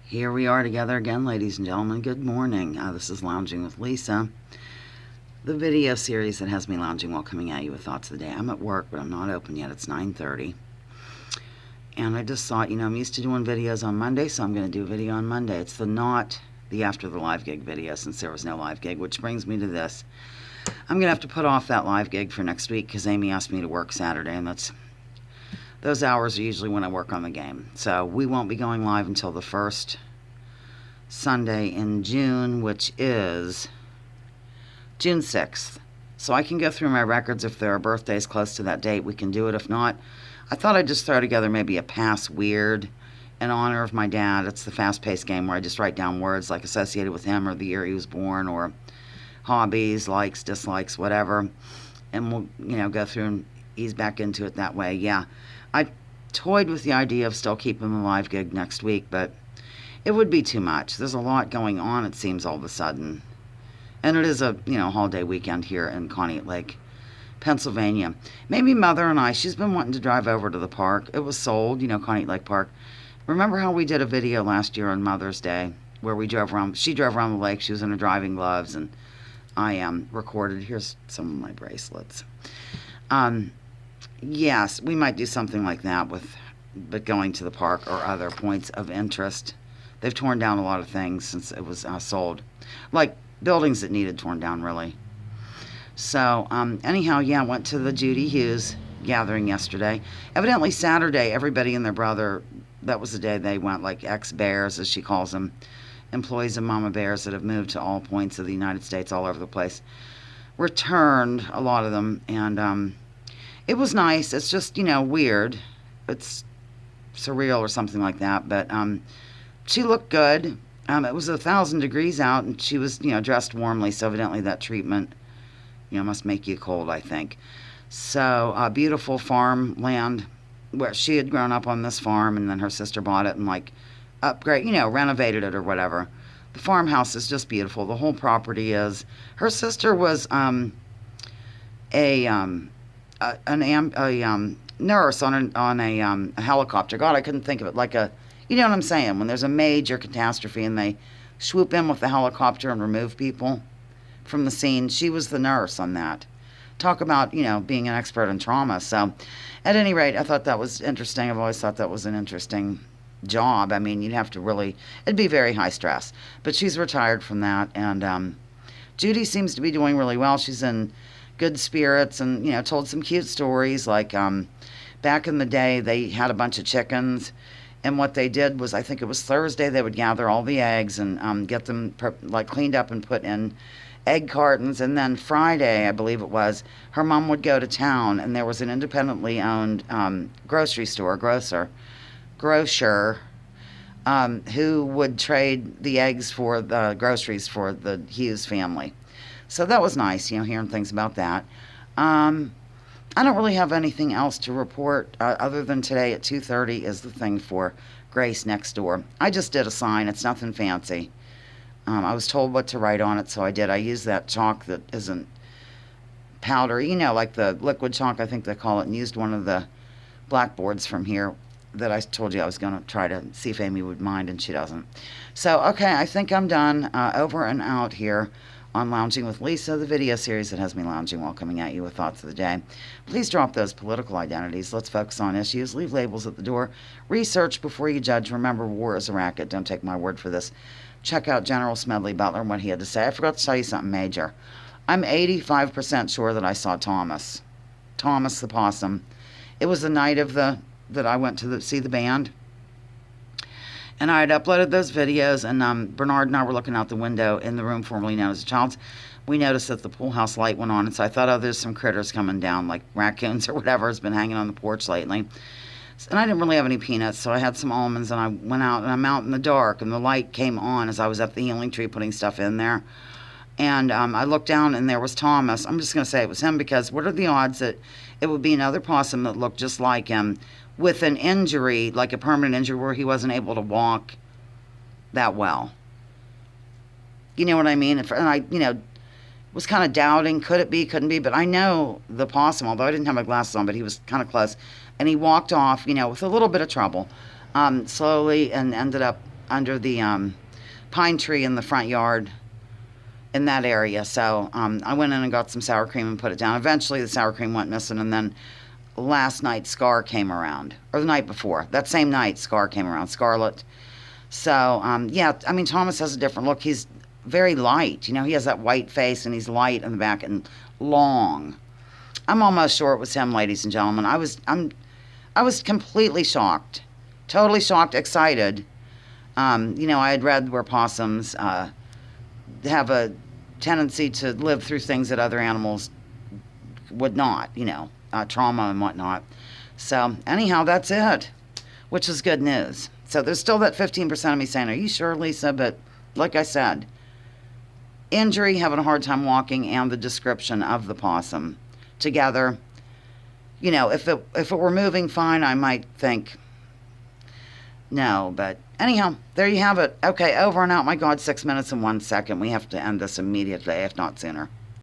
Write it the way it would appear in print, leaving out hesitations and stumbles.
Here we are together again, ladies and gentlemen. Good morning. This is Lounging with Lisa, the video series that has me lounging while coming at you with thoughts of the day. I'm at work, but I'm not open yet. It's 9:30. And I just thought, I'm used to doing videos on Monday, so I'm going to do a video on Monday. It's not the after the live gig video, since there was no live gig, which brings me to this. I'm going to have to put off that live gig for next week because Amy asked me to work Saturday, and those hours are usually when I work on the game. So we won't be going live until the first Sunday in June, which is June 6th. So I can go through my records. If there are birthdays close to that date, we can do it. If not, I thought I'd just throw together maybe a Pass Weird in honor of my dad. It's the fast-paced game where I just write down words like associated with him or the year he was born or hobbies, likes, dislikes, whatever. And we'll, go through and ease back into it that way. Yeah, I toyed with the idea of still keeping the live gig next week, but it would be too much. There's a lot going on, it seems, all of a sudden. And it is a, holiday weekend here in Conneaut Lake, Pennsylvania. Maybe Mother and I, she's been wanting to drive over to the park. It was sold, Conneaut Lake Park. Remember how we did a video last year on Mother's Day where we drove around, she drove around the lake, she was in her driving gloves, and I recorded. Here's some of my bracelets. Yes, we might do something like that but going to the park or other points of interest. They've torn down a lot of things since it was sold. Like buildings that needed torn down, really. So, anyhow, I went to the Judy Hughes gathering yesterday. Evidently, Saturday, everybody and their brother, that was the day they went, like ex-bears, as she calls them, employees of Mama Bears that have moved to all points of the United States, all over the place, returned, a lot of them, and it was nice. It's just, weird. It's surreal or something like that, but she looked good. It was 1,000 degrees out, and she was, dressed warmly, so evidently that treatment, must make you cold, I think. So, beautiful farmland where she had grown up on this farm, and then her sister bought it and, renovated it or whatever. The farmhouse is just beautiful. The whole property is. Her sister was a nurse on a helicopter. God, I couldn't think of it. You know what I'm saying? When there's a major catastrophe and they swoop in with the helicopter and remove people from the scene, she was the nurse on that. Talk about, being an expert in trauma. So, at any rate, I thought that was interesting. I've always thought that was an interesting job. I mean, it'd be very high stress. But she's retired from that, and Judy seems to be doing really well. She's in good spirits and, told some cute stories. Like, back in the day, they had a bunch of chickens. And what they did was, I think it was Thursday, they would gather all the eggs and get them cleaned up and put in egg cartons. And then Friday, I believe it was, her mom would go to town, and there was an independently owned grocery store, grocer, who would trade the eggs for the groceries for the Hughes family. So that was nice, hearing things about that. I don't really have anything else to report other than today at 2:30 is the thing for Grace Next Door. I just did a sign. It's nothing fancy. I was told what to write on it, so I did. I used that chalk that isn't powder, like the liquid chalk, I think they call it, and used one of the blackboards from here that I told you I was going to try to see if Amy would mind, and she doesn't. So, okay, I think I'm done. Over and out here on Lounging with Lisa, the video series that has me lounging while coming at you with thoughts of the day. Please drop those political identities. Let's focus on issues. Leave labels at the door. Research before you judge. Remember, war is a racket. Don't take my word for this. Check out General Smedley Butler and what he had to say. I forgot to tell you something major. I'm 85% sure that I saw Thomas the possum. It was the night of that I went to see the band. And I had uploaded those videos, and Bernard and I were looking out the window in the room formerly known as the Child's. We noticed that the pool house light went on, and so I thought, there's some critters coming down, like raccoons or whatever has been hanging on the porch lately. And I didn't really have any peanuts, so I had some almonds, and I went out, and I'm out in the dark, and the light came on as I was at the healing tree putting stuff in there. And I looked down, and there was Thomas. I'm just going to say it was him, because what are the odds that it would be another possum that looked just like him, with an injury, like a permanent injury where he wasn't able to walk that well. You know what I mean? And I, was kind of doubting, could it be, couldn't be, but I know the possum, although I didn't have my glasses on, but he was kind of close. And he walked off, with a little bit of trouble, slowly, and ended up under the pine tree in the front yard in that area. So I went in and got some sour cream and put it down. Eventually, the sour cream went missing, and then last night, Scar came around, or the night before. That same night, Scar came around, Scarlet. So, yeah, I mean, Thomas has a different look. He's very light. You know, he has that white face, and he's light in the back and long. I'm almost sure it was him, ladies and gentlemen. I was completely shocked, totally shocked, excited. You know, I had read where possums have a tendency to live through things that other animals would not, you know, trauma and whatnot. So anyhow, that's it, which is good news. So there's still that 15% of me saying, are you sure, Lisa? But like I said, injury, having a hard time walking, and the description of the possum together, you know, if it were moving fine, I might think no. But anyhow, there you have it. Okay, over and out. My God, 6 minutes and 1 second. We have to end this immediately, if not sooner.